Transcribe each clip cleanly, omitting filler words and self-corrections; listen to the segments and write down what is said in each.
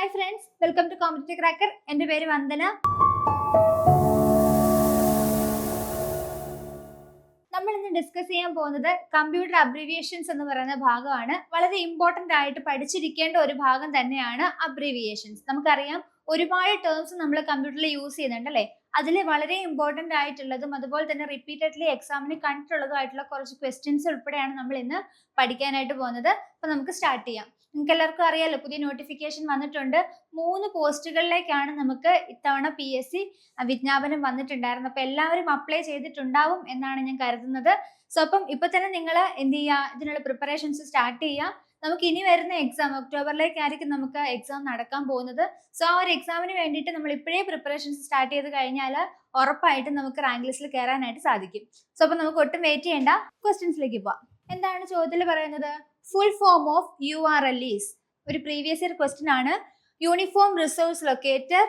Hi friends, welcome to competitive cracker. എൻ്റെ പേര് വന്ദന. നമ്മൾ ഇന്ന് ഡിസ്കസ് ചെയ്യാൻ പോകുന്നത് കമ്പ്യൂട്ടർ അബ്രീവിയേഷൻസ് എന്ന് പറയുന്ന ഭാഗമാണ്. വളരെ ഇമ്പോർട്ടന്റ് ആയിട്ട് പഠിച്ചിരിക്കേണ്ട ഒരു ഭാഗം തന്നെയാണ് അബ്രീവിയേഷൻസ്. നമുക്കറിയാം ഒരുപാട് ടേംസ് നമ്മൾ കമ്പ്യൂട്ടറിൽ യൂസ് ചെയ്യുന്നുണ്ട് അല്ലേ. അതിൽ വളരെ ഇമ്പോർട്ടന്റ് ആയിട്ടുള്ളതും അതുപോലെ തന്നെ റിപ്പീറ്റഡ്ലി എക്സാമിന് കണ്ടിട്ടുള്ളതുമായിട്ടുള്ള കുറച്ച് ക്വസ്റ്റ്യൻസ് ഉൾപ്പെടെയാണ് നമ്മൾ ഇന്ന് പഠിക്കാനായിട്ട് പോകുന്നത്. അപ്പൊ നമുക്ക് സ്റ്റാർട്ട് ചെയ്യാം. നിങ്ങൾക്ക് എല്ലാവർക്കും അറിയാലോ, പുതിയ നോട്ടിഫിക്കേഷൻ വന്നിട്ടുണ്ട്. 3 പോസ്റ്റുകളിലേക്കാണ് നമുക്ക് ഇത്തവണ PSC വിജ്ഞാപനം വന്നിട്ടുണ്ടായിരുന്നു. അപ്പൊ എല്ലാവരും അപ്ലൈ ചെയ്തിട്ടുണ്ടാവും എന്നാണ് ഞാൻ കരുതുന്നത്. സോ അപ്പം ഇപ്പൊ തന്നെ നിങ്ങൾ എന്ത് ചെയ്യുക, ഇതിനുള്ള പ്രിപ്പറേഷൻസ് സ്റ്റാർട്ട് ചെയ്യുക. നമുക്ക് ഇനി വരുന്ന എക്സാം ഒക്ടോബറിലേക്കായിരിക്കും നമുക്ക് എക്സാം നടക്കാൻ പോകുന്നത്. സോ ആ ഒരു എക്സാമിന് വേണ്ടിയിട്ട് നമ്മൾ ഇപ്പോഴേ പ്രിപ്പറേഷൻസ് സ്റ്റാർട്ട് ചെയ്ത് കഴിഞ്ഞാൽ ഉറപ്പായിട്ടും നമുക്ക് റാങ്ക് ലിസ്റ്റിൽ കയറാനായിട്ട് സാധിക്കും. സോ അപ്പം നമുക്ക് ഒട്ടും വെയിറ്റ് ചെയ്യേണ്ട, ക്വസ്റ്റ്യൻസിലേക്ക് പോവാം. എന്താണ് ചോദ്യത്തിൽ പറയുന്നത്? Full form of URL is. ഒരു പ്രീവിയസ് ഇയർ ക്വസ്റ്റ്യൻ ആണ്. Uniform resource locator,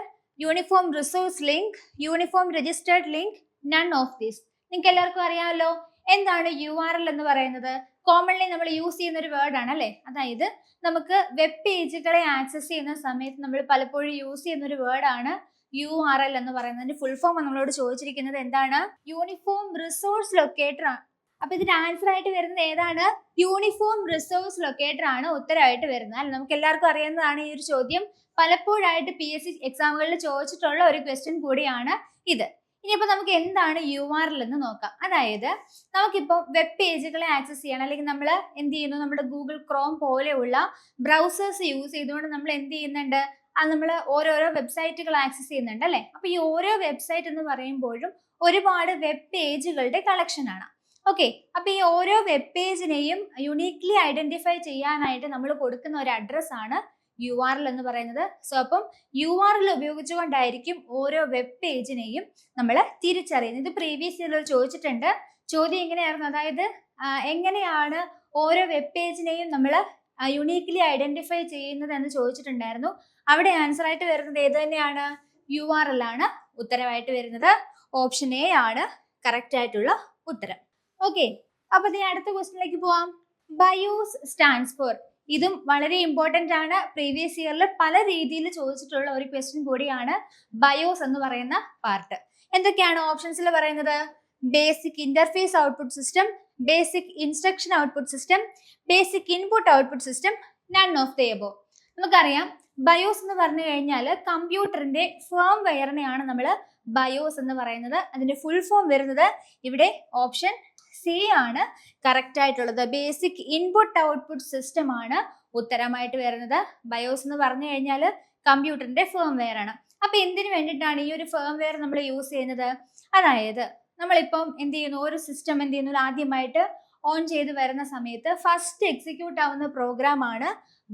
uniform resource link, uniform registered link, none of these. നിങ്ങൾക്ക് എല്ലാവർക്കും അറിയാമല്ലോ എന്താണ് URL എന്ന് പറയുന്നത്. കോമൺലി നമ്മൾ യൂസ് ചെയ്യുന്ന ഒരു വേർഡ് ആണ് അല്ലേ. അതായത് നമുക്ക് വെബ് പേജുകളെ ആക്സസ് ചെയ്യുന്ന സമയത്ത് നമ്മൾ പലപ്പോഴും യൂസ് ചെയ്യുന്ന ഒരു വേർഡ് ആണ് URL എന്ന് പറയുന്നതിന്റെ ഫുൾ ഫോം നമ്മളോട് ചോദിച്ചിരിക്കുന്നത് എന്താണ്? യൂണിഫോം റിസോഴ്സ് ലൊക്കേറ്റർ ആണ്. അപ്പൊ ഇതിന്റെ ആൻസർ ആയിട്ട് വരുന്നത് ഏതാണ്? യൂണിഫോം റിസോഴ്സ് ലൊക്കേറ്റർ ആണ് ഉത്തരമായിട്ട് വരുന്നത്. അല്ല, നമുക്ക് എല്ലാവർക്കും അറിയുന്നതാണ് ഈ ഒരു ചോദ്യം. പലപ്പോഴായിട്ട് PSC എക്സാമുകളിൽ ചോദിച്ചിട്ടുള്ള ഒരു ക്വസ്റ്റ്യൻ കൂടിയാണ് ഇത്. ഇനിയിപ്പോ നമുക്ക് എന്താണ് URL എന്ന് നോക്കാം. അതായത് നമുക്കിപ്പോൾ വെബ് പേജുകളെ ആക്സസ് ചെയ്യണം, അല്ലെങ്കിൽ നമ്മൾ എന്ത് ചെയ്യുന്നു, നമ്മുടെ ഗൂഗിൾ ക്രോം പോലെയുള്ള ബ്രൗസേഴ്സ് യൂസ് ചെയ്തുകൊണ്ട് നമ്മൾ എന്ത് ചെയ്യുന്നുണ്ട്, അത് നമ്മൾ ഓരോരോ വെബ്സൈറ്റുകൾ ആക്സസ് ചെയ്യുന്നുണ്ട് അല്ലെ. അപ്പൊ ഈ ഓരോ വെബ്സൈറ്റ് എന്ന് പറയുമ്പോഴും ഒരുപാട് വെബ് പേജുകളുടെ കളക്ഷൻ ആണ്. ഓക്കെ, അപ്പൊ ഈ ഓരോ വെബ് പേജിനെയും യുണീക്ലി ഐഡന്റിഫൈ ചെയ്യാനായിട്ട് നമ്മൾ കൊടുക്കുന്ന ഒരു അഡ്രസ് ആണ് URL എന്ന് പറയുന്നത്. സോ അപ്പം URL ഉപയോഗിച്ചുകൊണ്ടായിരിക്കും ഓരോ വെബ് പേജിനെയും നമ്മൾ തിരിച്ചറിയുന്നത്. ഇത് പ്രീവിയസ് ഇയറിൽ ചോദിച്ചിട്ടുണ്ട്. ചോദ്യം എങ്ങനെയായിരുന്നു? അതായത് എങ്ങനെയാണ് ഓരോ വെബ് പേജിനെയും നമ്മൾ യുണീക്ലി ഐഡന്റിഫൈ ചെയ്യുന്നത് എന്ന് ചോദിച്ചിട്ടുണ്ടായിരുന്നു. അവിടെ ആൻസർ ആയിട്ട് വരുന്നത് ഏത് തന്നെയാണ്? URL ആണ് ഉത്തരമായിട്ട് വരുന്നത്. ഓപ്ഷൻ A ആണ് കറക്റ്റ് ആയിട്ടുള്ള ഉത്തരം. ഓക്കെ, അപ്പൊ ഇനി അടുത്ത ക്വസ്റ്റ്യനിലേക്ക് പോവാം. BIOS stands for. ഇതും വളരെ ഇമ്പോർട്ടന്റ് ആണ്. പ്രീവിയസ് ഇയറിൽ പല രീതിയിൽ ചോദിച്ചിട്ടുള്ള ഒരു ക്വസ്റ്റ്യൻ കൂടിയാണ് ബയോസ് എന്ന് പറയുന്ന പാർട്ട്. എന്തൊക്കെയാണ് ഓപ്ഷൻസിൽ പറയുന്നത്? Basic interface output system, basic instruction output system, basic input output system, none of the above. നമുക്കറിയാം ബയോസ് എന്ന് പറഞ്ഞു കഴിഞ്ഞാൽ കമ്പ്യൂട്ടറിന്റെ ഫേം വെയറിനെയാണ് നമ്മൾ ബയോസ് എന്ന് പറയുന്നത്. അതിന്റെ ഫുൾ ഫോം വരുന്നത് ഇവിടെ ഓപ്ഷൻ C ആണ് കറക്റ്റ് ആയിട്ടുള്ളത്. ബേസിക് ഇൻപുട്ട് ഔട്ട്പുട്ട് സിസ്റ്റം ആണ് ഉത്തരമായിട്ട് വരുന്നത്. ബയോസ് എന്ന് പറഞ്ഞു കഴിഞ്ഞാൽ കമ്പ്യൂട്ടറിന്റെ ഫേം വെയർ ആണ്. അപ്പൊ എന്തിനു വേണ്ടിയിട്ടാണ് ഈ ഒരു ഫേം വെയർ നമ്മൾ യൂസ് ചെയ്യുന്നത്? അതായത് നമ്മളിപ്പം എന്ത് ചെയ്യുന്നു, ഒരു സിസ്റ്റം എന്ത് ചെയ്യുന്നു, ആദ്യമായിട്ട് ഓൺ ചെയ്ത് വരുന്ന സമയത്ത് ഫസ്റ്റ് എക്സിക്യൂട്ട് ആവുന്ന പ്രോഗ്രാം ആണ്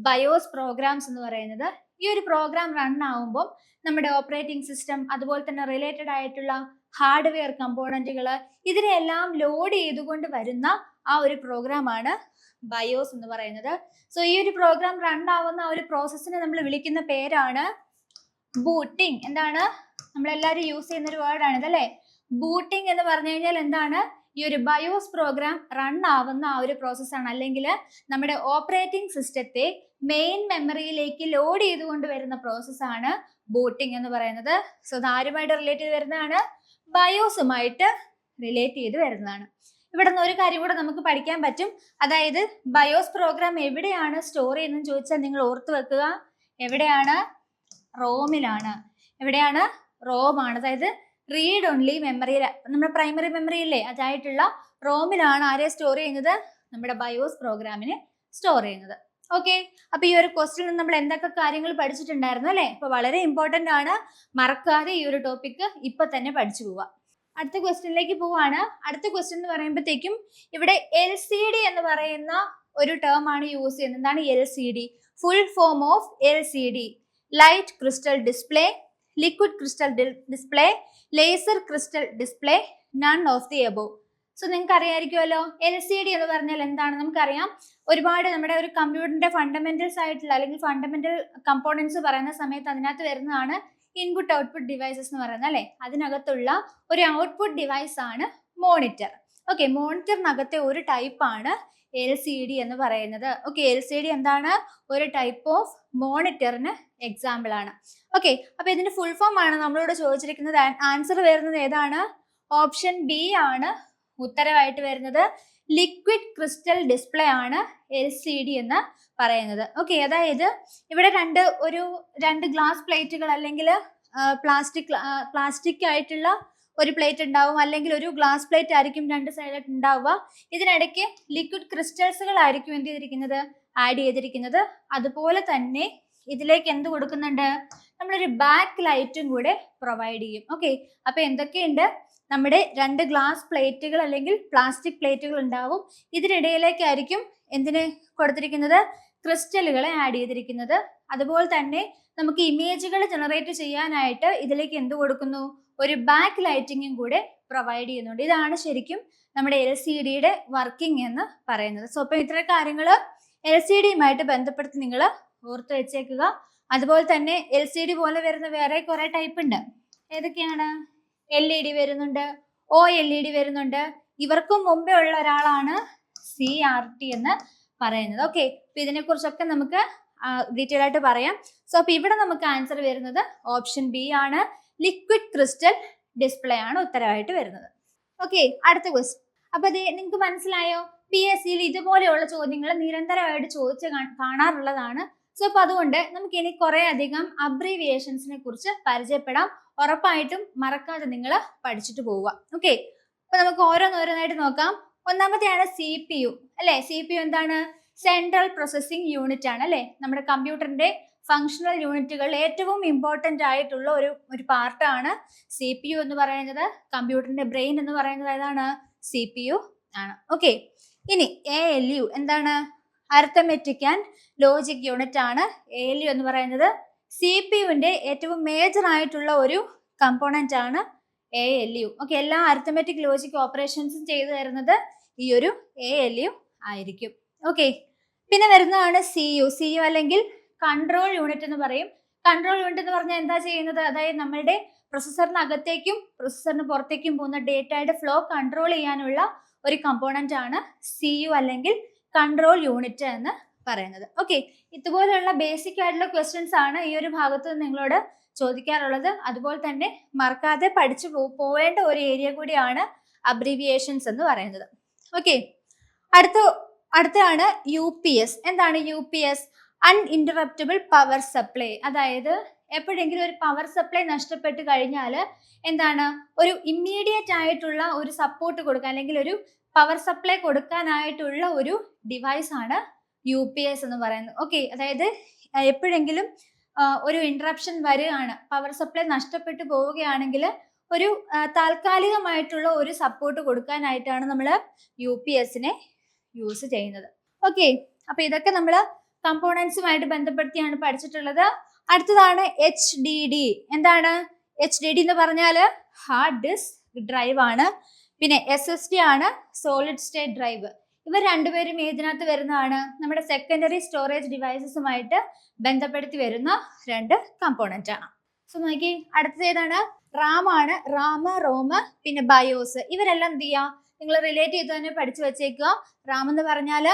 ബയോസ് പ്രോഗ്രാംസ് എന്ന് പറയുന്നത്. ഈ ഒരു പ്രോഗ്രാം റൺ ആവുമ്പോൾ നമ്മുടെ ഓപ്പറേറ്റിംഗ് സിസ്റ്റം അതുപോലെ തന്നെ റിലേറ്റഡ് ആയിട്ടുള്ള ഹാർഡ്വെയർ കമ്പോണന്റുകൾ ഇതിനെല്ലാം ലോഡ് ചെയ്തുകൊണ്ട് വരുന്ന ആ ഒരു പ്രോഗ്രാം ആണ് ബയോസ് എന്ന് പറയുന്നത്. സോ ഈ ഒരു പ്രോഗ്രാം റൺ ആവുന്ന ആ ഒരു പ്രോസസ്സിനെ നമ്മൾ വിളിക്കുന്ന പേരാണ് ബൂട്ടിംഗ്. എന്താണ്? നമ്മളെല്ലാവരും യൂസ് ചെയ്യുന്ന ഒരു വേർഡ് ആണിത് അല്ലേ. ബൂട്ടിംഗ് എന്ന് പറഞ്ഞു കഴിഞ്ഞാൽ എന്താണ്? ഈ ഒരു ബയോസ് പ്രോഗ്രാം റൺ ആവുന്ന ആ ഒരു പ്രോസസ്സാണ്, അല്ലെങ്കിൽ നമ്മുടെ ഓപ്പറേറ്റിംഗ് സിസ്റ്റത്തെ മെയിൻ മെമ്മറിയിലേക്ക് ലോഡ് ചെയ്തുകൊണ്ട് വരുന്ന പ്രോസസ്സാണ് ബൂട്ടിംഗ് എന്ന് പറയുന്നത്. സോ ഇത് ആരുമായിട്ട് റിലേറ്റ് ചെയ്ത് വരുന്നതാണ്? ബയോസുമായിട്ട് റിലേറ്റ് ചെയ്ത് വരുന്നതാണ്. ഇവിടെ നിന്ന് ഒരു കാര്യം കൂടെ നമുക്ക് പഠിക്കാൻ പറ്റും. അതായത് ബയോസ് പ്രോഗ്രാം എവിടെയാണ് സ്റ്റോർ ചെയ്യുന്നതെന്ന് ചോദിച്ചാൽ നിങ്ങൾ ഓർത്ത് വെക്കുക, എവിടെയാണ്? റോമിലാണ്. എവിടെയാണ്? റോമാണ്. അതായത് റീഡ് ഓൺലി മെമ്മറിയിൽ, നമ്മുടെ പ്രൈമറി മെമ്മറി ഇല്ലേ, അതായിട്ടുള്ള റോമിലാണ് ആരെ സ്റ്റോർ ചെയ്യുന്നത്? നമ്മുടെ ബയോസ് പ്രോഗ്രാമിനെ സ്റ്റോർ ചെയ്യുന്നത്. ഓക്കെ, അപ്പൊ ഈ ഒരു ക്വസ്റ്റ്യനിൽ നമ്മൾ എന്തൊക്കെ കാര്യങ്ങൾ പഠിച്ചിട്ടുണ്ടായിരുന്നു അല്ലെ. അപ്പൊ വളരെ ഇമ്പോർട്ടന്റ് ആണ്, മറക്കാതെ ഈ ഒരു ടോപ്പിക് ഇപ്പൊ തന്നെ പഠിച്ചു പോവാ. അടുത്ത ക്വസ്റ്റ്യനിലേക്ക് പോവാണ്. അടുത്ത ക്വസ്റ്റ്യൻ എന്ന് പറയുമ്പോഴത്തേക്കും ഇവിടെ LCD എന്ന് പറയുന്ന ഒരു ടേം ആണ് യൂസ് ചെയ്യുന്നത്. എന്താണ് LCD? Full form of LCD, light crystal display, liquid crystal display, laser crystal display, none of the above. So നിങ്ങൾക്ക് അറിയാമായിരിക്കുമല്ലോ LCD എന്ന് പറഞ്ഞാൽ എന്താണ്. നമുക്കറിയാം ഒരുപാട് നമ്മുടെ ഒരു കമ്പ്യൂട്ടറിന്റെ ഫണ്ടമെന്റൽസ് ആയിട്ടുള്ള അല്ലെങ്കിൽ ഫണ്ടമെന്റൽ കമ്പോണൻസ് പറയുന്ന സമയത്ത് അതിനകത്ത് വരുന്നതാണ് ഇൻപുട്ട് ഔട്ട്പുട്ട് ഡിവൈസസ് എന്ന് പറയുന്നത് അല്ലെ. അതിനകത്തുള്ള ഒരു ഔട്ട്പുട്ട് ഡിവൈസ് ആണ് മോണിറ്റർ. ഓക്കെ, മോണിറ്ററിനകത്തെ ഒരു ടൈപ്പ് ആണ് LCD എന്ന് പറയുന്നത്. ഓക്കെ, LCD എന്താണ്? ഒരു ടൈപ്പ് ഓഫ് മോണിറ്ററിന് എക്സാമ്പിൾ ആണ്. ഓക്കെ, അപ്പൊ ഇതിന്റെ ഫുൾ ഫോം ആണ് നമ്മളോട് ചോദിച്ചിരിക്കുന്നത്. ആൻസർ വരുന്നത് ഏതാണ്? ഓപ്ഷൻ ബി ആണ് ഉത്തരവായിട്ട് വരുന്നത്. ലിക്വിഡ് ക്രിസ്റ്റൽ ഡിസ്പ്ലേ ആണ് LCD എന്ന് പറയുന്നത്. അതായത് ഇവിടെ രണ്ട് ഗ്ലാസ് പ്ലേറ്റുകൾ അല്ലെങ്കിൽ പ്ലാസ്റ്റിക് ആയിട്ടുള്ള ഒരു പ്ലേറ്റ് ഉണ്ടാവും, അല്ലെങ്കിൽ ഒരു ഗ്ലാസ് പ്ലേറ്റ് ആയിരിക്കും രണ്ട് സൈഡിലായിട്ട് ഉണ്ടാവുക. ഇതിനിടയ്ക്ക് ലിക്വിഡ് ക്രിസ്റ്റൽസുകൾ ആയിരിക്കും എന്ത് ചെയ്തിരിക്കുന്നത്, ആഡ് ചെയ്തിരിക്കുന്നത്. അതുപോലെ തന്നെ ഇതിലേക്ക് എന്ത് കൊടുക്കുന്നുണ്ട്, നമ്മളൊരു ബാക്ക് ലൈറ്റും കൂടെ പ്രൊവൈഡ് ചെയ്യും. ഓക്കെ, അപ്പൊ എന്തൊക്കെയുണ്ട്, നമ്മുടെ രണ്ട് ഗ്ലാസ് പ്ലേറ്റുകൾ അല്ലെങ്കിൽ പ്ലാസ്റ്റിക് പ്ലേറ്റുകൾ ഉണ്ടാവും. ഇതിനിടയിലേക്കായിരിക്കും എന്തിന് കൊടുത്തിരിക്കുന്നത്, ക്രിസ്റ്റലുകളെ ആഡ് ചെയ്തിരിക്കുന്നത്. അതുപോലെ തന്നെ നമുക്ക് ഇമേജുകൾ ജനറേറ്റ് ചെയ്യാനായിട്ട് ഇതിലേക്ക് എന്ത് കൊടുക്കുന്നു, ഒരു ബാക്ക് ലൈറ്റിങ്ങും കൂടെ പ്രൊവൈഡ് ചെയ്യുന്നുണ്ട്. ഇതാണ് ശരിക്കും നമ്മുടെ LCDയുടെ വർക്കിംഗ് എന്ന് പറയുന്നത്. സോ അപ്പൊ ഇത്ര കാര്യങ്ങൾ LCDയുമായിട്ട് ബന്ധപ്പെടുത്തി നിങ്ങൾ ഓർത്ത് വെച്ചേക്കുക. അതുപോലെ തന്നെ LCD പോലെ വരുന്ന വേറെ കുറെ ടൈപ്പ് ഉണ്ട്. ഏതൊക്കെയാണ്? LED വരുന്നുണ്ട്, OLED വരുന്നുണ്ട്. ഇവർക്കും മുമ്പേ ഉള്ള ഒരാളാണ് CRT എന്ന് പറയുന്നത്. ഓക്കെ, അപ്പൊ ഇതിനെ കുറിച്ചൊക്കെ നമുക്ക് ഡീറ്റെയിൽ ആയിട്ട് പറയാം. സോ അപ്പൊ ഇവിടെ നമുക്ക് ആൻസർ വരുന്നത് ഓപ്ഷൻ ബി ആണ്. ലിക്വിഡ് ക്രിസ്റ്റൽ ഡിസ്പ്ലേ ആണ് ഉത്തരവായിട്ട് വരുന്നത്. ഓക്കെ, അടുത്ത ക്വസ്റ്റ്യൻ. അപ്പൊ അത് നിങ്ങൾക്ക് മനസ്സിലായോ? PSCയിൽ ഇതുപോലെയുള്ള ചോദ്യങ്ങൾ നിരന്തരമായിട്ട് ചോദിച്ച് കാണാറുള്ളതാണ്. സോ അപ്പൊ അതുകൊണ്ട് നമുക്ക് ഇനി കുറെ അധികം അബ്രീവിയേഷൻസിനെ കുറിച്ച് പരിചയപ്പെടാം. ഉറപ്പായിട്ടും മറക്കാതെ നിങ്ങൾ പഠിച്ചിട്ട് പോവുക. ഓക്കെ, അപ്പൊ നമുക്ക് ഓരോന്നോരോന്നായിട്ട് നോക്കാം. ഒന്നാമത്തെയാണ് CPU അല്ലെ. CPU എന്താണ്? സെൻട്രൽ പ്രോസസ്സിംഗ് യൂണിറ്റ് ആണ് അല്ലെ. നമ്മുടെ കമ്പ്യൂട്ടറിന്റെ ഫങ്ഷണൽ യൂണിറ്റുകളിൽ ഏറ്റവും ഇമ്പോർട്ടന്റ് ആയിട്ടുള്ള ഒരു പാർട്ടാണ് CPU എന്ന് പറയുന്നത്. കമ്പ്യൂട്ടറിന്റെ ബ്രെയിൻ എന്ന് പറയുന്നത് ഏതാണ്? CPU ആണ്. ഓക്കെ, ഇനി ALU എന്താണ്? അരിത്തമെറ്റിക് ആൻഡ് ലോജിക് യൂണിറ്റ് ആണ് ALU എന്ന് പറയുന്നത്. CPUവിന്റെ ഏറ്റവും മേജർ ആയിട്ടുള്ള ഒരു കമ്പോണന്റ് ആണ് ALU. ഓക്കെ, എല്ലാ അരിത്തമെറ്റിക് ലോജിക് ഓപ്പറേഷൻസും ചെയ്തു തരുന്നത് ഈ ഒരു ALU ആയിരിക്കും. ഓക്കെ, പിന്നെ വരുന്നതാണ് CU അല്ലെങ്കിൽ കൺട്രോൾ യൂണിറ്റ് എന്ന് പറയും. കൺട്രോൾ യൂണിറ്റ് എന്ന് പറഞ്ഞാൽ എന്താ ചെയ്യുന്നത്, അതായത് നമ്മളുടെ പ്രൊസസ്സറിനകത്തേക്കും പ്രൊസസ്സറിന് പുറത്തേക്കും പോകുന്ന ഡേറ്റയുടെ ഫ്ലോ കൺട്രോൾ ചെയ്യാനുള്ള ഒരു കമ്പോണന്റ് ആണ് CU അല്ലെങ്കിൽ കൺട്രോൾ യൂണിറ്റ് എന്ന് പറയുന്നത്. ഓക്കെ, ഇതുപോലെയുള്ള ബേസിക് ആയിട്ടുള്ള ക്വസ്റ്റ്യൻസ് ആണ് ഈ ഒരു ഭാഗത്ത് നിങ്ങളോട് ചോദിക്കാറുള്ളത്. അതുപോലെ തന്നെ മറക്കാതെ പഠിച്ചു പോവേണ്ട ഒരു ഏരിയ കൂടിയാണ് അബ്രീവിയേഷൻസ് എന്ന് പറയുന്നത്. ഓക്കെ, അടുത്താണ് UPS. എന്താണ് UPS? അൺഇന്ററപ്റ്റബിൾ power supply. അതായത് എപ്പോഴെങ്കിലും ഒരു പവർ സപ്ലൈ നഷ്ടപ്പെട്ട് കഴിഞ്ഞാൽ എന്താണ്, ഒരു ഇമ്മീഡിയറ്റ് ആയിട്ടുള്ള ഒരു സപ്പോർട്ട് കൊടുക്കാൻ അല്ലെങ്കിൽ ഒരു പവർ സപ്ലൈ കൊടുക്കാനായിട്ടുള്ള ഒരു ഡിവൈസ് ആണ് UPS എന്ന് പറയുന്നത്. ഓക്കെ, അതായത് എപ്പോഴെങ്കിലും ഒരു ഇന്ററപ്ഷൻ വരികയാണ്, പവർ സപ്ലൈ നഷ്ടപ്പെട്ടു പോവുകയാണെങ്കിൽ ഒരു താൽക്കാലികമായിട്ടുള്ള ഒരു സപ്പോർട്ട് കൊടുക്കാനായിട്ടാണ് നമ്മൾ UPSനെ യൂസ് ചെയ്യുന്നത്. ഓക്കെ, അപ്പൊ ഇതൊക്കെ നമ്മൾ കമ്പോണൻസുമായിട്ട് ബന്ധപ്പെടുത്തിയാണ് പഠിച്ചിട്ടുള്ളത്. അടുത്തതാണ് HDD. എന്താണ് HDD എന്ന് പറഞ്ഞാൽ? ഹാർഡ് ഡിസ്ക് ഡ്രൈവ് ആണ്. പിന്നെ SSD ആണ്, സോളിഡ് സ്റ്റേറ്റ് ഡ്രൈവ്. ഇവർ രണ്ടുപേരും ഏതിനകത്ത് വരുന്നതാണ്? നമ്മുടെ സെക്കൻഡറി സ്റ്റോറേജ് ഡിവൈസസുമായിട്ട് ബന്ധപ്പെടുത്തി വരുന്ന രണ്ട് കമ്പോണന്റ് ആണ്. സോ നോക്കി, അടുത്തത് ഏതാണ്? റാം ആണ്. റോം പിന്നെ ബയോസ്. ഇവരെല്ലാം എന്ത് ചെയ്യാം, നിങ്ങൾ റിലേറ്റ് ചെയ്ത് തന്നെ പഠിച്ചു വെച്ചേക്കുക. റാം എന്ന് പറഞ്ഞാൽ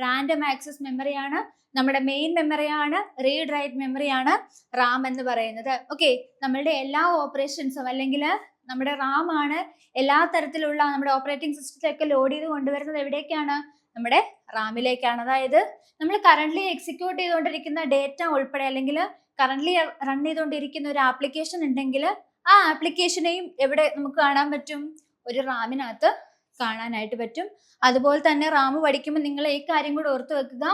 റാൻഡം ആക്സസ് മെമ്മറി ആണ്, നമ്മുടെ മെയിൻ മെമ്മറി ആണ്, റീഡ് റൈറ്റ് മെമ്മറി ആണ് റാം എന്ന് പറയുന്നത്. ഓക്കെ, നമ്മളുടെ എല്ലാ ഓപ്പറേഷൻസും അല്ലെങ്കിൽ നമ്മുടെ റാം ആണ് എല്ലാ തരത്തിലുള്ള നമ്മുടെ ഓപ്പറേറ്റിംഗ് സിസ്റ്റത്തിലൊക്കെ ലോഡ് ചെയ്ത് കൊണ്ടുവരുന്നത് എവിടേക്കാണ്? നമ്മുടെ റാമിലേക്കാണ്. അതായത് നമ്മൾ കറന്റ് എക്സിക്യൂട്ട് ചെയ്തുകൊണ്ടിരിക്കുന്ന ഡേറ്റ ഉൾപ്പെടെ അല്ലെങ്കിൽ കറന്റ് റൺ ചെയ്തുകൊണ്ടിരിക്കുന്ന ഒരു ആപ്ലിക്കേഷൻ ഉണ്ടെങ്കിൽ ആ ആപ്ലിക്കേഷനെയും എവിടെ നമുക്ക് കാണാൻ പറ്റും? ഒരു റാമിനകത്ത് കാണാനായിട്ട് പറ്റും. അതുപോലെ തന്നെ റാം പഠിക്കുമ്പോൾ നിങ്ങൾ ഈ കാര്യം കൂടെ ഓർത്ത് വെക്കുക,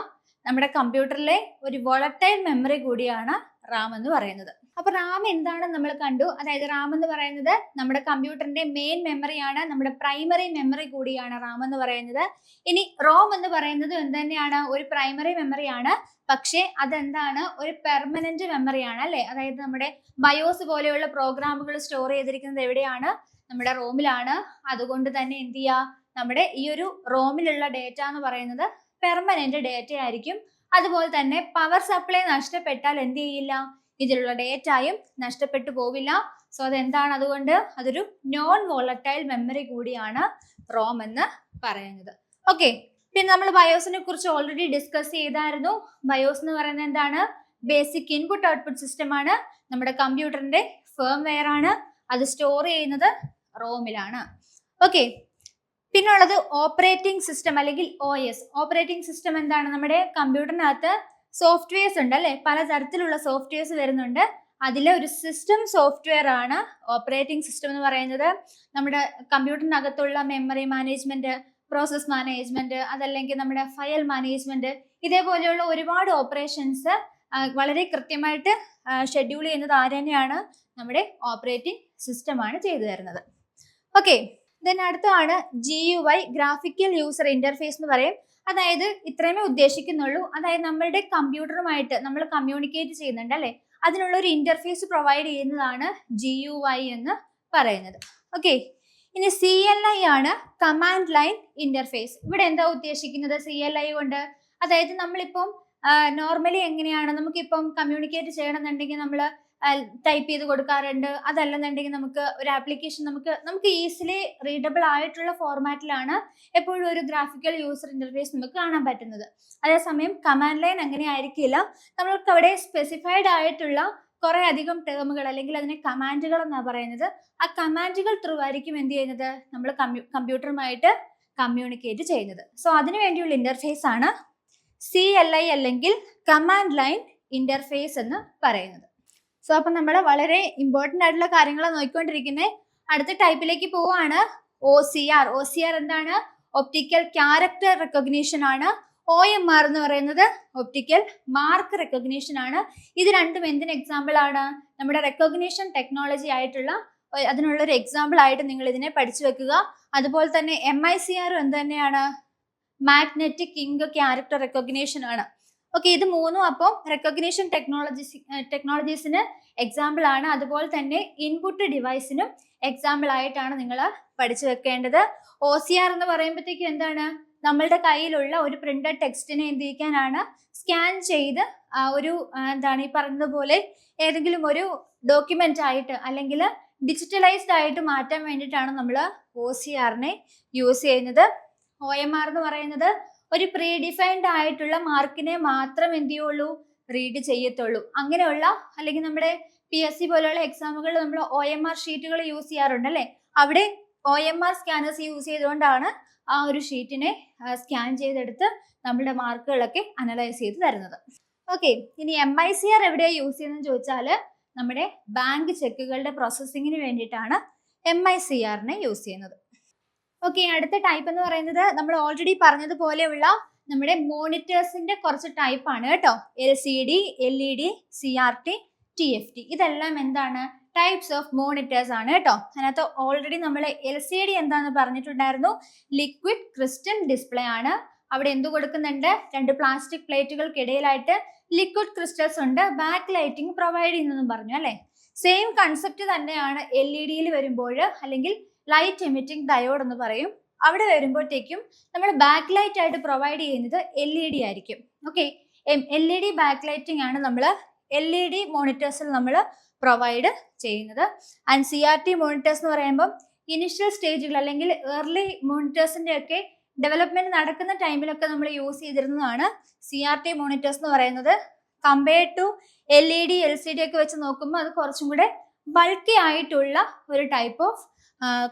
നമ്മുടെ കമ്പ്യൂട്ടറിലെ ഒരു വോളറ്റൈൽ മെമ്മറി കൂടിയാണ് റാം എന്ന് പറയുന്നത്. അപ്പൊ റാം എന്താണെന്ന് നമ്മൾ കണ്ടു. അതായത് റാം എന്ന് പറയുന്നത് നമ്മുടെ കമ്പ്യൂട്ടറിന്റെ മെയിൻ മെമ്മറിയാണ്, നമ്മുടെ പ്രൈമറി മെമ്മറി കൂടിയാണ് റാം എന്ന് പറയുന്നത്. ഇനി റോം എന്ന് പറയുന്നത് എന്ത് തന്നെയാണ്? ഒരു പ്രൈമറി മെമ്മറിയാണ്, പക്ഷേ അതെന്താണ്? ഒരു പെർമനന്റ് മെമ്മറിയാണ് അല്ലെ. അതായത് നമ്മുടെ ബയോസ് പോലെയുള്ള പ്രോഗ്രാമുകൾ സ്റ്റോർ ചെയ്തിരിക്കുന്നത് എവിടെയാണ്? നമ്മുടെ റോമിലാണ്. അതുകൊണ്ട് തന്നെ എന്ത് ചെയ്യുക, നമ്മുടെ ഈ ഒരു റോമിലുള്ള ഡേറ്റ എന്ന് പറയുന്നത് പെർമനന്റ് ഡേറ്റ ആയിരിക്കും. അതുപോലെ തന്നെ പവർ സപ്ലൈ നഷ്ടപ്പെട്ടാൽ എന്ത് ചെയ്യില്ല, ഇതിലുള്ള ഡേറ്റയും നഷ്ടപ്പെട്ടു പോവില്ല. സോ അതെന്താണ്? അതുകൊണ്ട് അതൊരു നോൺ വോളറ്റൈൽ മെമ്മറി കൂടിയാണ് റോം എന്ന് പറയുന്നത്. ഓക്കെ, പിന്നെ നമ്മൾ ബയോസിനെ കുറിച്ച് ഓൾറെഡി ഡിസ്കസ് ചെയ്തായിരുന്നു. ബയോസ് എന്ന് പറയുന്നത് എന്താണ്? ബേസിക് ഇൻപുട്ട് ഔട്ട്പുട്ട് സിസ്റ്റം ആണ്. നമ്മുടെ കമ്പ്യൂട്ടറിന്റെ ഫേംവെയർ ആണ്. അത് സ്റ്റോർ ചെയ്യുന്നത് റോമിലാണ്. ഓക്കെ, പിന്നുള്ളത് ഓപ്പറേറ്റിംഗ് സിസ്റ്റം അല്ലെങ്കിൽ OS. ഓപ്പറേറ്റിംഗ് സിസ്റ്റം എന്താണ്? നമ്മുടെ കമ്പ്യൂട്ടറിനകത്ത് സോഫ്റ്റ്വെയർസ് ഉണ്ട് അല്ലെ, പലതരത്തിലുള്ള സോഫ്റ്റ്വെയർസ് വരുന്നുണ്ട്. അതിലെ ഒരു സിസ്റ്റം സോഫ്റ്റ്വെയർ ആണ് ഓപ്പറേറ്റിംഗ് സിസ്റ്റം എന്ന് പറയുന്നത്. നമ്മുടെ കമ്പ്യൂട്ടറിനകത്തുള്ള മെമ്മറി മാനേജ്മെന്റ്, പ്രോസസ് മാനേജ്മെന്റ്, അതല്ലെങ്കിൽ നമ്മുടെ ഫയൽ മാനേജ്മെന്റ്, ഇതേപോലെയുള്ള ഒരുപാട് ഓപ്പറേഷൻസ് വളരെ കൃത്യമായിട്ട് ഷെഡ്യൂൾ ചെയ്യുന്നത് ആര് തന്നെയാണ്? നമ്മുടെ ഓപ്പറേറ്റിംഗ് സിസ്റ്റം ആണ് ചെയ്തു തരുന്നത്. ഓക്കെ, ദെൻ അടുത്താണ് GUI, ഗ്രാഫിക്കൽ യൂസർ ഇന്റർഫേസ് എന്ന് പറയും. അതായത് ഇത്രയുമേ ഉദ്ദേശിക്കുന്നുള്ളൂ. അതായത് നമ്മളുടെ കമ്പ്യൂട്ടറുമായിട്ട് നമ്മൾ കമ്മ്യൂണിക്കേറ്റ് ചെയ്യുന്നുണ്ട് അല്ലെ, അതിനുള്ള ഒരു ഇന്റർഫേസ് പ്രൊവൈഡ് ചെയ്യുന്നതാണ് GUI എന്ന് പറയുന്നത്. ഓക്കെ, ഇനി CLI ആണ് കമാൻഡ് ലൈൻ ഇന്റർഫേസ്. ഇവിടെ എന്താ ഉദ്ദേശിക്കുന്നത് CLI കൊണ്ട്? അതായത് നമ്മളിപ്പം നോർമലി എങ്ങനെയാണ് നമുക്കിപ്പം കമ്മ്യൂണിക്കേറ്റ് ചെയ്യണമെന്നുണ്ടെങ്കിൽ നമ്മൾ ടൈപ്പ് ചെയ്ത് കൊടുക്കാറുണ്ട്. അതല്ലെന്നുണ്ടെങ്കിൽ നമുക്ക് ഒരു ആപ്ലിക്കേഷൻ നമുക്ക് ഈസിലി റീഡബിൾ ആയിട്ടുള്ള ഫോർമാറ്റിലാണ് എപ്പോഴും ഒരു ഗ്രാഫിക്കൽ യൂസർ ഇന്റർഫേസ് നമുക്ക് കാണാൻ പറ്റുന്നത്. അതേസമയം കമാൻഡ് ലൈൻ അങ്ങനെ ആയിരിക്കില്ല. നമ്മൾക്ക് അവിടെ സ്പെസിഫൈഡ് ആയിട്ടുള്ള കുറെ അധികം ടേമുകൾ അല്ലെങ്കിൽ അതിനെ കമാൻഡുകൾ എന്നാണ് പറയുന്നത്. ആ കമാൻഡുകൾ ത്രൂ ആയിരിക്കും എന്ത് ചെയ്യുന്നത്? നമ്മൾ കമ്പ്യൂട്ടറുമായിട്ട് കമ്മ്യൂണിക്കേറ്റ് ചെയ്യുന്നത്. സോ അതിനു വേണ്ടിയുള്ള ഇന്റർഫേസ് ആണ് CLI അല്ലെങ്കിൽ കമാൻഡ് ലൈൻ ഇന്റർഫേസ് എന്ന് പറയുന്നത്. സോ അപ്പൊ നമ്മൾ വളരെ ഇമ്പോർട്ടന്റ് ആയിട്ടുള്ള കാര്യങ്ങളാണ് നോക്കിക്കൊണ്ടിരിക്കുന്നത്. അടുത്ത ടൈപ്പിലേക്ക് പോവാണ് OCR. OCR എന്താണ്? ഒപ്റ്റിക്കൽ ക്യാരക്ടർ റെക്കഗ്നീഷൻ ആണ്. OMR എന്ന് പറയുന്നത് ഒപ്റ്റിക്കൽ മാർക്ക് റെക്കഗ്നീഷൻ ആണ്. ഇത് രണ്ടും എന്തിന് എക്സാമ്പിൾ ആണ്? നമ്മുടെ റെക്കഗ്നീഷൻ ടെക്നോളജി ആയിട്ടുള്ള അതിനുള്ള ഒരു എക്സാമ്പിൾ ആയിട്ട് നിങ്ങൾ ഇതിനെ പഠിച്ചു വെക്കുക. അതുപോലെ തന്നെ MICR എന്ത് തന്നെയാണ്? മാഗ്നറ്റിക് ഇങ്ക് ക്യാരക്ടർ റെക്കഗ്നീഷൻ ആണ്. ഓക്കെ, ഇത് മൂന്നും അപ്പം റെക്കഗ്നീഷൻ ടെക്നോളജീസിന് എക്സാമ്പിൾ ആണ്. അതുപോലെ തന്നെ ഇൻപുട്ട് ഡിവൈസിനും എക്സാമ്പിൾ ആയിട്ടാണ് നിങ്ങൾ പഠിച്ചു വെക്കേണ്ടത്. OCR എന്ന് പറയുമ്പോഴത്തേക്കും എന്താണ്? നമ്മളുടെ കയ്യിലുള്ള ഒരു പ്രിന്റഡ് ടെക്സ്റ്റിനെ എന്ത് ചെയ്യാനാണ്? സ്കാൻ ചെയ്ത് ഒരു എന്താണ് ഈ പറഞ്ഞതുപോലെ ഏതെങ്കിലും ഒരു ഡോക്യുമെന്റ് ആയിട്ട് അല്ലെങ്കിൽ ഡിജിറ്റലൈസ്ഡ് ആയിട്ട് മാറ്റാൻ വേണ്ടിയിട്ടാണ് നമ്മൾ OCRനെ യൂസ് ചെയ്യുന്നത്. OMR എന്ന് പറയുന്നത് ഒരു പ്രീ ഡിഫൈൻഡ് ആയിട്ടുള്ള മാർക്കിനെ മാത്രം എന്ത് ചെയ്യുള്ളൂ? റീഡ് ചെയ്യത്തുള്ളൂ. അങ്ങനെയുള്ള അല്ലെങ്കിൽ നമ്മുടെ PSC പോലെയുള്ള എക്സാമുകളിൽ നമ്മൾ OMR ഷീറ്റുകൾ യൂസ് ചെയ്യാറുണ്ട് അല്ലെ, അവിടെ OMR സ്കാനേഴ്സ് യൂസ് ചെയ്തുകൊണ്ടാണ് ആ ഒരു ഷീറ്റിനെ സ്കാൻ ചെയ്തെടുത്ത് നമ്മുടെ മാർക്കുകളൊക്കെ അനലൈസ് ചെയ്ത് തരുന്നത്. ഓക്കെ, ഇനി MICR എവിടെയാണ് യൂസ് ചെയ്യുന്നത് ചോദിച്ചാൽ നമ്മുടെ ബാങ്ക് ചെക്കുകളുടെ പ്രോസസ്സിങ്ങിന് വേണ്ടിയിട്ടാണ് MICRനെ യൂസ് ചെയ്യുന്നത്. ഓക്കെ, അടുത്ത ടൈപ്പ് എന്ന് പറയുന്നത് നമ്മൾ ഓൾറെഡി പറഞ്ഞതുപോലെയുള്ള നമ്മുടെ മോണിറ്റേഴ്സിന്റെ കുറച്ച് ടൈപ്പ് ആണ് കേട്ടോ. LCD, LED, CRT, TFT, ഇതെല്ലാം എന്താണ്? ടൈപ്സ് ഓഫ് മോണിറ്റേഴ്സ് ആണ് കേട്ടോ. അതിനകത്ത് ഓൾറെഡി നമ്മൾ LCD എന്താന്ന് പറഞ്ഞിട്ടുണ്ടായിരുന്നു. ലിക്വിഡ് ക്രിസ്റ്റൽ ഡിസ്പ്ലേ ആണ്. അവിടെ എന്ത് കൊടുക്കുന്നുണ്ട്? രണ്ട് പ്ലാസ്റ്റിക് പ്ലേറ്റുകൾക്കിടയിലായിട്ട് ലിക്വിഡ് ക്രിസ്റ്റൽസ് ഉണ്ട്. ബാക്ക് ലൈറ്റിംഗ് പ്രൊവൈഡ് ചെയ്യുന്നതെന്ന് പറഞ്ഞു അല്ലെ. സെയിം കൺസെപ്റ്റ് തന്നെയാണ് LED വരുമ്പോൾ, അല്ലെങ്കിൽ ലൈറ്റ് എമിറ്റിംഗ് ഡയോഡ് എന്ന് പറയും. അവിടെ വരുമ്പോഴത്തേക്കും നമ്മൾ ബാക്ക് ലൈറ്റ് ആയിട്ട് പ്രൊവൈഡ് ചെയ്യുന്നത് LED ആയിരിക്കും. ഓക്കെ, LED ബാക്ക് ലൈറ്റിംഗ് ആണ് നമ്മൾ LED മോണിറ്റേഴ്സിൽ നമ്മൾ പ്രൊവൈഡ് ചെയ്യുന്നത്. ആൻഡ് CRT മോണിറ്റേഴ്സ് എന്ന് പറയുമ്പോൾ ഇനിഷ്യൽ സ്റ്റേജുകൾ അല്ലെങ്കിൽ ഏർലി മോണിറ്റേഴ്സിന്റെ ഒക്കെ ഡെവലപ്മെന്റ് നടക്കുന്ന ടൈമിലൊക്കെ നമ്മൾ യൂസ് ചെയ്തിരുന്നതാണ് CRT മോണിറ്റേഴ്സ് എന്ന് പറയുന്നത്. കമ്പയർഡ് ടു LED, LCD ഒക്കെ വെച്ച് നോക്കുമ്പോൾ അത് കുറച്ചും കൂടെ ബൾക്കി ആയിട്ടുള്ള ഒരു ടൈപ്പ് ഓഫ്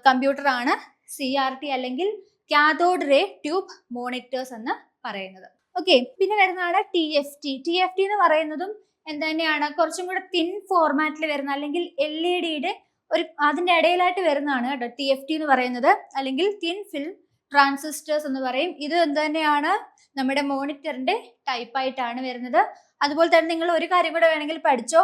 കമ്പ്യൂട്ടർ ആണ് CRT അല്ലെങ്കിൽ കാഥോഡ് റേ ട്യൂബ് മോണിറ്റേഴ്സ് എന്ന് പറയുന്നത്. ഓക്കെ, പിന്നെ വരുന്നതാണ് TFT. TFT എന്ന് പറയുന്നതും എന്ത് തന്നെയാണ്? കുറച്ചും കൂടെ തിൻ ഫോർമാറ്റിൽ വരുന്ന അല്ലെങ്കിൽ LED ഒരു അതിന്റെ ഇടയിലായിട്ട് വരുന്നതാണ് കേട്ടോ TFT എന്ന് പറയുന്നത്, അല്ലെങ്കിൽ തിൻ ഫിൽം ട്രാൻസിസ്റ്റേഴ്സ് എന്ന് പറയും. ഇത് എന്ത് തന്നെയാണ്? നമ്മുടെ മോണിറ്ററിന്റെ ടൈപ്പ് ആയിട്ടാണ് വരുന്നത്. അതുപോലെ തന്നെ നിങ്ങൾ ഒരു കാര്യം കൂടെ വേണമെങ്കിൽ പഠിച്ചോ,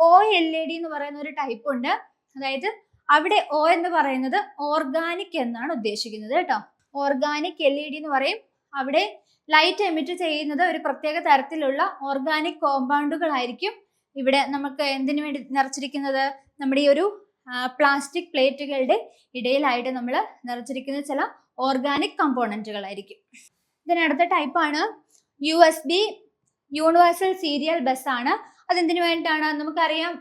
OLED എന്ന് പറയുന്ന ഒരു ടൈപ്പ് ഉണ്ട്. അതായത് അവിടെ O എന്ന് പറയുന്നത് ഓർഗാനിക് എന്നാണ് ഉദ്ദേശിക്കുന്നത് കേട്ടോ. ഓർഗാനിക് LED എന്ന് പറയും. അവിടെ ലൈറ്റ് എമിറ്റ് ചെയ്യുന്നത് ഒരു പ്രത്യേക തരത്തിലുള്ള ഓർഗാനിക് കോമ്പൗണ്ടുകളായിരിക്കും. ഇവിടെ നമുക്ക് എന്തിനു വേണ്ടി നിറച്ചിരിക്കുന്നത്? നമ്മുടെ ഈ ഒരു പ്ലാസ്റ്റിക് പ്ലേറ്റുകളുടെ ഇടയിലായിട്ട് നമ്മൾ നിറച്ചിരിക്കുന്ന ചില ഓർഗാനിക് കമ്പോണന്റുകളായിരിക്കും. ഇതിനടുത്ത ടൈപ്പാണ് USB, യൂണിവേഴ്സൽ സീരിയൽ ബസ് ആണ്. അതെന്തിനു വേണ്ടിയിട്ടാണ്? നമുക്കറിയാം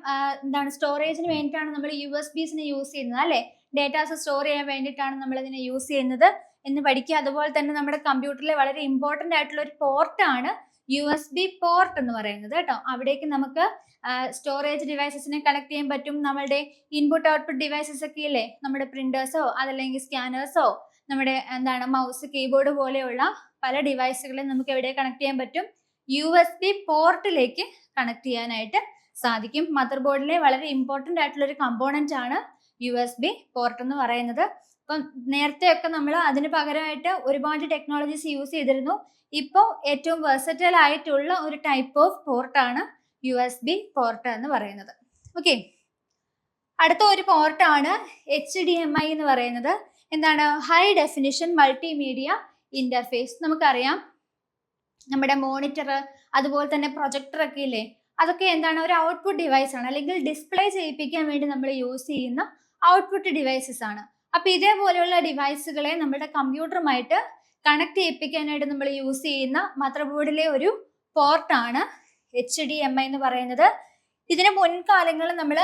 എന്താണ്, സ്റ്റോറേജിന് വേണ്ടിയിട്ടാണ് നമ്മൾ USBs യൂസ് ചെയ്യുന്നത് അല്ലെ. ഡേറ്റാസ് സ്റ്റോർ ചെയ്യാൻ വേണ്ടിയിട്ടാണ് നമ്മൾ ഇതിനെ യൂസ് ചെയ്യുന്നത്. എന്ന് പഠിക്കുക. അതുപോലെ തന്നെ നമ്മുടെ കമ്പ്യൂട്ടറിലെ വളരെ ഇമ്പോർട്ടന്റ് ആയിട്ടുള്ള ഒരു പോർട്ടാണ് USB പോർട്ട് എന്ന് പറയുന്നത് കേട്ടോ. അവിടേക്ക് നമുക്ക് സ്റ്റോറേജ് ഡിവൈസസിനെ കണക്ട് ചെയ്യാൻ പറ്റും. നമ്മളുടെ ഇൻപുട്ട് ഔട്ട്പുട്ട് ഡിവൈസസ് ഒക്കെ ഇല്ലേ, നമ്മുടെ പ്രിന്റേഴ്സോ അതല്ലെങ്കിൽ സ്കാനേഴ്സോ നമ്മുടെ മൗസ് കീബോർഡ് പോലെയുള്ള പല ഡിവൈസുകളെ നമുക്ക് എവിടെ കണക്ട് ചെയ്യാൻ പറ്റും? USB പോർട്ടിലേക്ക് കണക്ട് ചെയ്യാനായിട്ട് സാധിക്കും. മദർ ബോർഡിലെ വളരെ ഇമ്പോർട്ടന്റ് ആയിട്ടുള്ള ഒരു കമ്പോണന്റ് ആണ് USB പോർട്ട് എന്ന് പറയുന്നത്. അപ്പം നേരത്തെയൊക്കെ നമ്മൾ അതിന് പകരമായിട്ട് ഒരുപാട് ടെക്നോളജീസ് യൂസ് ചെയ്തിരുന്നു. ഇപ്പോൾ ഏറ്റവും വെർസറ്റൈൽ ആയിട്ടുള്ള ഒരു ടൈപ്പ് ഓഫ് പോർട്ടാണ് USB പോർട്ട് എന്ന് പറയുന്നത്. ഓക്കെ, അടുത്ത ഒരു പോർട്ടാണ് HDMI എന്ന് പറയുന്നത്. എന്താണ്? High definition multimedia interface. നമുക്കറിയാം നമ്മുടെ മോണിറ്റർ അതുപോലെ തന്നെ പ്രൊജക്ടർ ഒക്കെ ഇല്ലേ, അതൊക്കെ എന്താണ്? ഒരു ഔട്ട്പുട്ട് ഡിവൈസ് ആണ്, അല്ലെങ്കിൽ ഡിസ്പ്ലേ ചെയ്യിപ്പിക്കാൻ വേണ്ടി നമ്മൾ യൂസ് ചെയ്യുന്ന ഔട്ട്പുട്ട് ഡിവൈസസ് ആണ്. അപ്പൊ ഇതേപോലെയുള്ള ഡിവൈസുകളെ നമ്മുടെ കമ്പ്യൂട്ടറുമായിട്ട് കണക്ട് ചെയ്യിപ്പിക്കാനായിട്ട് നമ്മൾ യൂസ് ചെയ്യുന്ന മദർ ബോർഡിലെ ഒരു പോർട്ടാണ് HDMI എന്ന് പറയുന്നത്. ഇതിന് മുൻകാലങ്ങളിൽ നമ്മൾ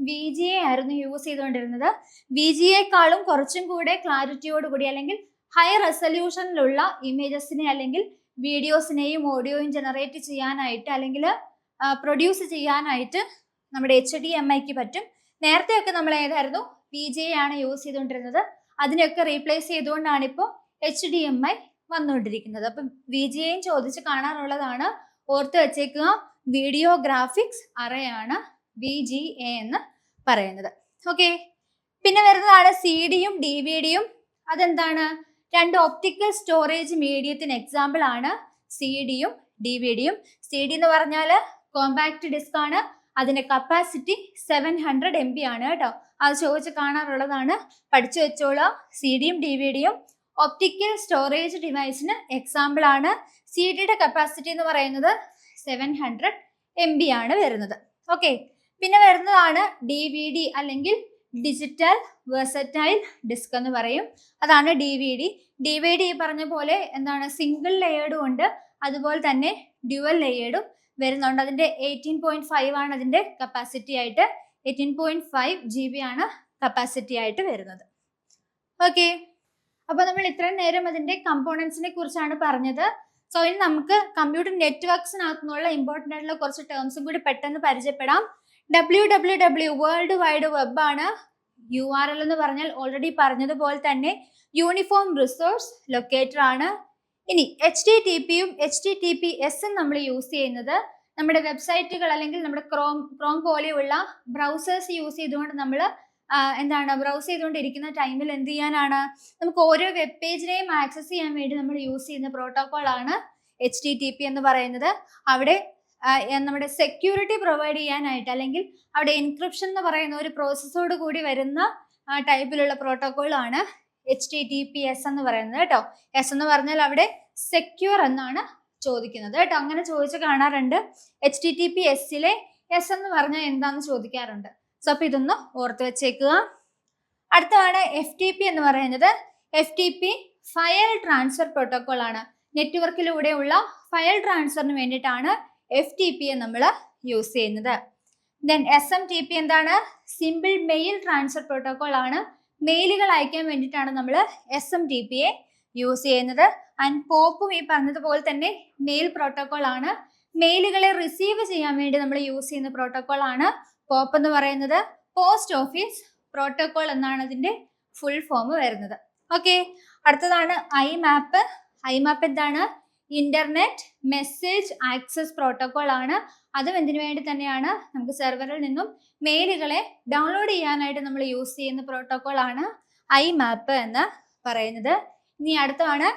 VGA ആയിരുന്നു യൂസ് ചെയ്തുകൊണ്ടിരുന്നത്. VGAക്കാളും കുറച്ചും കൂടെ ക്ലാരിറ്റിയോട് കൂടി അല്ലെങ്കിൽ ഹൈ റെസൊല്യൂഷനിലുള്ള ഇമേജസിനെ അല്ലെങ്കിൽ വീഡിയോസിനെയും ഓഡിയോയും ജനറേറ്റ് ചെയ്യാനായിട്ട് അല്ലെങ്കിൽ പ്രൊഡ്യൂസ് ചെയ്യാനായിട്ട് നമ്മുടെ HDMIക്ക് പറ്റും. നേരത്തെയൊക്കെ നമ്മൾ ഏതായിരുന്നു? VGA ആണ് യൂസ് ചെയ്തുകൊണ്ടിരുന്നത്. അതിനെയൊക്കെ റീപ്ലേസ് ചെയ്തുകൊണ്ടാണ് ഇപ്പോൾ HDMI വന്നുകൊണ്ടിരിക്കുന്നത്. അപ്പം VGAയും ചോദിച്ച് കാണാറുള്ളതാണ്, ഓർത്ത് വെച്ചേക്കുക. വീഡിയോ ഗ്രാഫിക്സ് അറേ ആണ് VGA എന്ന് പറയുന്നത്. ഓക്കെ, പിന്നെ വരുന്നതാണ് CD-യും DVD-യും. അതെന്താണ്? രണ്ട് ഒപ്റ്റിക്കൽ സ്റ്റോറേജ് മീഡിയത്തിന് എക്സാമ്പിൾ ആണ് CD-യും DVD-യും. CD എന്ന് പറഞ്ഞാൽ കോമ്പാക്ട് ഡിസ്ക് ആണ്. അതിന്റെ കപ്പാസിറ്റി 700 MB ആണ് കേട്ടോ. അത് ചോദിച്ച് കാണാറുള്ളതാണ്, പഠിച്ചു വെച്ചോളൂ. CD-യും DVD-യും ഒപ്റ്റിക്കൽ സ്റ്റോറേജ് ഡിവൈസിന് എക്സാമ്പിൾ ആണ്. CD-യുടെ കപ്പാസിറ്റി എന്ന് പറയുന്നത് 700 MB ആണ് വരുന്നത്. ഓക്കെ, പിന്നെ വരുന്നതാണ് DVD അല്ലെങ്കിൽ ഡിജിറ്റൽ വെർസറ്റൈൽ ഡിസ്ക് എന്ന് പറയും. അതാണ് DVD. DVD ഈ പറഞ്ഞ പോലെ എന്താണ്? സിംഗിൾ ലെയേർഡും ഉണ്ട്, അതുപോലെ തന്നെ ഡ്യുവൽ ലെയേർഡും വരുന്നുണ്ട്. അതിന്റെ 18.5 ആണ് അതിന്റെ കപ്പാസിറ്റി ആയിട്ട്. 18.5 GB ആണ് കപ്പാസിറ്റി ആയിട്ട് വരുന്നത്. ഓക്കെ, അപ്പൊ നമ്മൾ ഇത്രയും നേരം അതിന്റെ കമ്പോണൻസിനെ കുറിച്ചാണ് പറഞ്ഞത്. സോ ഇനി നമുക്ക് കമ്പ്യൂട്ടർ നെറ്റ്വർക്സിനകത്തുനിന്നുള്ള ഇമ്പോർട്ടൻ്റ് ആയിട്ടുള്ള കുറച്ച് ടേംസും കൂടി പെട്ടെന്ന് പരിചയപ്പെടാം. WWW വേൾഡ് വൈഡ് വെബ് ആണ്. URL എന്ന് പറഞ്ഞാൽ ഓൾറെഡി പറഞ്ഞതുപോലെ തന്നെ യൂണിഫോം റിസോഴ്സ് ലൊക്കേറ്റർ ആണ്. ഇനി HTTP-യും HTTPS-ഉം നമ്മൾ യൂസ് ചെയ്യുന്നത് നമ്മുടെ വെബ്സൈറ്റുകൾ അല്ലെങ്കിൽ നമ്മുടെ ക്രോം പോലെയുള്ള ബ്രൗസേഴ്സ് യൂസ് ചെയ്തുകൊണ്ട് നമ്മൾ ബ്രൗസ് ചെയ്തുകൊണ്ടിരിക്കുന്ന ടൈമിൽ എന്ത് ചെയ്യാനാണ്? നമുക്ക് ഓരോ വെബ് പേജിനെയും ആക്സസ് ചെയ്യാൻ വേണ്ടി നമ്മൾ യൂസ് ചെയ്യുന്ന പ്രോട്ടോകോൾ ആണ് HTTP എന്ന് പറയുന്നത്. അവിടെ നമ്മുടെ സെക്യൂരിറ്റി പ്രൊവൈഡ് ചെയ്യാനായിട്ട് അല്ലെങ്കിൽ അവിടെ എൻക്രിപ്ഷൻ എന്ന് പറയുന്ന ഒരു പ്രോസസ്സോട് കൂടി വരുന്ന ടൈപ്പിലുള്ള പ്രോട്ടോകോൾ ആണ് HTTPS എന്ന് പറയുന്നത് കേട്ടോ. S എന്ന് പറഞ്ഞാൽ അവിടെ സെക്യൂർ എന്നാണ് ചോദിക്കുന്നത് കേട്ടോ. അങ്ങനെ ചോദിച്ച് കാണാറുണ്ട്. HTTPS-ലെ S എന്ന് പറഞ്ഞാൽ എന്താന്ന് ചോദിക്കാറുണ്ട്. സോ അപ്പൊ ഇതൊന്ന് ഓർത്ത് വെച്ചേക്കുക. അടുത്താണ് FTP എന്ന് പറയുന്നത്. FTP ഫയൽ ട്രാൻസ്ഫർ പ്രോട്ടോകോൾ ആണ്. നെറ്റ്വർക്കിലൂടെയുള്ള ഫയൽ ട്രാൻസ്ഫറിന് വേണ്ടിയിട്ടാണ് FTP നമ്മൾ യൂസ് ചെയ്യുന്നത്. ദെൻ SMTP എന്താണ്? സിമ്പിൾ മെയിൽ ട്രാൻസ്ഫർ പ്രോട്ടോകോൾ ആണ്. മെയിലുകൾ അയക്കാൻ വേണ്ടിയിട്ടാണ് നമ്മൾ SMTP-യെ യൂസ് ചെയ്യുന്നത്. ആൻഡ് പോപ്പും ഈ പറഞ്ഞതുപോലെ തന്നെ മെയിൽ പ്രോട്ടോകോൾ ആണ്. മെയിലുകളെ റിസീവ് ചെയ്യാൻ വേണ്ടി നമ്മൾ യൂസ് ചെയ്യുന്ന പ്രോട്ടോകോൾ ആണ് പോപ്പ് എന്ന് പറയുന്നത്. പോസ്റ്റ് ഓഫീസ് പ്രോട്ടോകോൾ എന്നാണ് അതിന്റെ ഫുൾ ഫോം വരുന്നത്. ഓക്കെ, അടുത്തതാണ് IMAP. IMAP എന്താണ്? ഇന്റർനെറ്റ് മെസ്സേജ് ആക്സസ് പ്രോട്ടോകോൾ ആണ്. അതും എന്തിനു വേണ്ടി തന്നെയാണ്? നമുക്ക് സെർവറിൽ നിന്നും മെയിലുകളെ ഡൗൺലോഡ് ചെയ്യാനായിട്ട് നമ്മൾ യൂസ് ചെയ്യുന്ന പ്രോട്ടോകോൾ ആണ് IMAP എന്ന് പറയുന്നത്. ഇനി അടുത്താണ്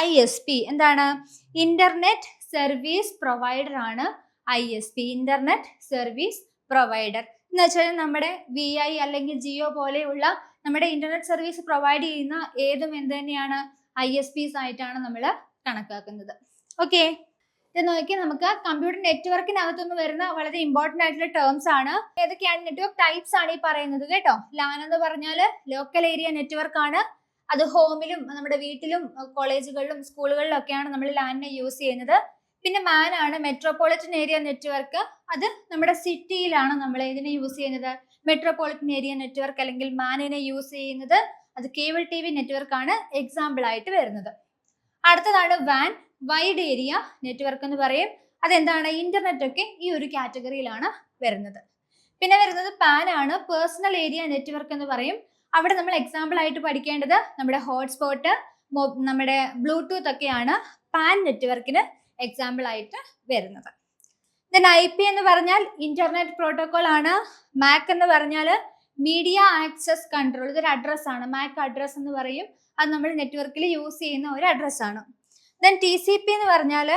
ISP. എന്താണ്? ഇന്റർനെറ്റ് സർവീസ് പ്രൊവൈഡർ ആണ് ISP. ഇന്റർനെറ്റ് സർവീസ് പ്രൊവൈഡർ എന്ന് വെച്ചാൽ നമ്മുടെ VI അല്ലെങ്കിൽ ജിയോ പോലെയുള്ള നമ്മുടെ ഇന്റർനെറ്റ് സർവീസ് പ്രൊവൈഡ് ചെയ്യുന്ന ഏതും എന്ത് തന്നെയാണ്? ISPs ആയിട്ടാണ് നമ്മൾ കണക്കാക്കുന്നത്. ഓക്കെ, ഇത് നോക്കി നമുക്ക് കമ്പ്യൂട്ടർ നെറ്റ്വർക്കിനകത്തുനിന്ന് വരുന്ന വളരെ ഇമ്പോർട്ടന്റ് ആയിട്ടുള്ള ടേംസ് ആണ്. ഏതൊക്കെയാണ്? നെറ്റ്വർക്ക് ടൈപ്സ് ആണ് ഈ പറയുന്നത് കേട്ടോ. LAN എന്ന് പറഞ്ഞാൽ ലോക്കൽ ഏരിയ നെറ്റ്വർക്ക് ആണ്. അത് ഹോമിലും നമ്മുടെ വീട്ടിലും കോളേജുകളിലും സ്കൂളുകളിലും ഒക്കെയാണ് നമ്മൾ LAN-നെ യൂസ് ചെയ്യുന്നത്. പിന്നെ MAN ആണ്, മെട്രോപൊളിറ്റൻ ഏരിയ നെറ്റ്വർക്ക്. അത് നമ്മുടെ സിറ്റിയിലാണ് നമ്മൾ ഇതിനെ യൂസ് ചെയ്യുന്നത്. മെട്രോപൊളിറ്റൻ ഏരിയ നെറ്റ്വർക്ക് അല്ലെങ്കിൽ MAN-നെ യൂസ് ചെയ്യുന്നത് അത് കേബിൾ ടി വി നെറ്റ്വർക്ക് ആണ് എക്സാമ്പിൾ ആയിട്ട് വരുന്നത്. അടുത്തതാണ് വാൻ, വൈഡ് ഏരിയ നെറ്റ്വർക്ക് എന്ന് പറയും. അതെന്താണ്, ഇന്റർനെറ്റ് ഒക്കെ ഈ ഒരു കാറ്റഗറിയിലാണ് വരുന്നത്. പിന്നെ വരുന്നത് പാൻ ആണ്, പേഴ്സണൽ ഏരിയ നെറ്റ്വർക്ക് എന്ന് പറയും. അവിടെ നമ്മൾ എക്സാമ്പിൾ ആയിട്ട് പഠിക്കേണ്ടത് നമ്മുടെ ഹോട്ട്സ്പോട്ട്, നമ്മുടെ ബ്ലൂടൂത്ത് ഒക്കെയാണ് പാൻ നെറ്റ്വർക്കിന് എക്സാമ്പിൾ ആയിട്ട് വരുന്നത്. ദെൻ IP എന്ന് പറഞ്ഞാൽ ഇന്റർനെറ്റ് പ്രോട്ടോകോൾ ആണ്. മാക് എന്ന് പറഞ്ഞാൽ മീഡിയ ആക്സസ് കൺട്രോൾ, ഇതൊരു അഡ്രസ് ആണ്. മാക് അഡ്രസ് എന്ന് പറയും. അത് നമ്മൾ നെറ്റ്വർക്കിൽ യൂസ് ചെയ്യുന്ന ഒരു അഡ്രസ് ആണ്. ദെൻ TCP എന്ന് പറഞ്ഞാൽ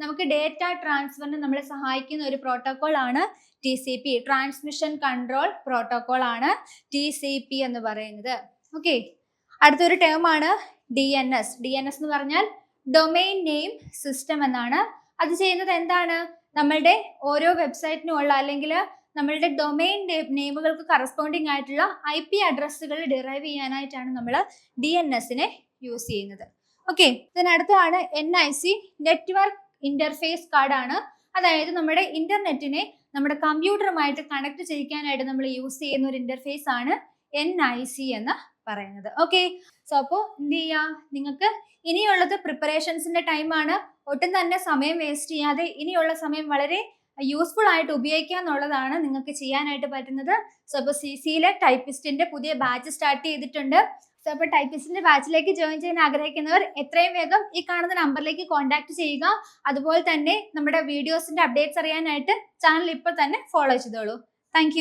നമുക്ക് ഡേറ്റ ട്രാൻസ്ഫറിന് നമ്മളെ സഹായിക്കുന്ന ഒരു പ്രോട്ടോകോൾ ആണ് TCP, ട്രാൻസ്മിഷൻ കൺട്രോൾ പ്രോട്ടോകോൾ ആണ് TCP എന്ന് പറയുന്നത്. ഓക്കെ, അടുത്തൊരു ടേം ആണ് DNS. DNS എന്ന് പറഞ്ഞാൽ ഡൊമൈൻ നെയിം സിസ്റ്റം എന്നാണ്. അത് ചെയ്യുന്നത് എന്താണ്, നമ്മളുടെ ഓരോ വെബ്സൈറ്റിനും ഉള്ള അല്ലെങ്കിൽ നമ്മളുടെ ഡൊമൈൻ നെയിമുകൾക്ക് കറസ്പോണ്ടിങ് ആയിട്ടുള്ള IP അഡ്രസ്സുകൾ ഡിറൈവ് ചെയ്യാനായിട്ടാണ് നമ്മൾ DNSനെ യൂസ് ചെയ്യുന്നത്. ഓക്കെ, ഇതിനടുത്താണ് NIC, നെറ്റ്വർക്ക് ഇന്റർഫേസ് കാർഡ് ആണ്. അതായത് നമ്മുടെ ഇന്റർനെറ്റിനെ നമ്മുടെ കമ്പ്യൂട്ടറുമായിട്ട് കണക്ട് ചെയ്യിക്കാനായിട്ട് നമ്മൾ യൂസ് ചെയ്യുന്ന ഒരു ഇന്റർഫേസ് ആണ് NIC എന്ന് പറയുന്നത്. ഓക്കെ, സോ അപ്പോൾ എന്ത് ചെയ്യുക, നിങ്ങൾക്ക് ഇനിയുള്ളത് പ്രിപ്പറേഷൻസിന്റെ ടൈമാണ്. ഒട്ടും തന്നെ സമയം വേസ്റ്റ് ചെയ്യാതെ ഇനിയുള്ള സമയം വളരെ യൂസ്ഫുൾ ആയിട്ട് ഉപയോഗിക്കുക എന്നുള്ളതാണ് നിങ്ങൾക്ക് ചെയ്യാനായിട്ട് പറ്റുന്നത്. സോ അപ്പോൾ CCയിലെ ടൈപ്പിസ്റ്റിന്റെ പുതിയ ബാച്ച് സ്റ്റാർട്ട് ചെയ്തിട്ടുണ്ട്. സോ അപ്പോൾ ടൈപ്പിസ്റ്റിന്റെ ബാച്ചിലേക്ക് ജോയിൻ ചെയ്യാൻ ആഗ്രഹിക്കുന്നവർ എത്രയും വേഗം ഈ കാണുന്ന നമ്പറിലേക്ക് കോൺടാക്ട് ചെയ്യുക. അതുപോലെ തന്നെ നമ്മുടെ വീഡിയോസിന്റെ അപ്ഡേറ്റ്സ് അറിയാനായിട്ട് ചാനൽ ഇപ്പോൾ തന്നെ ഫോളോ ചെയ്തോളൂ. താങ്ക്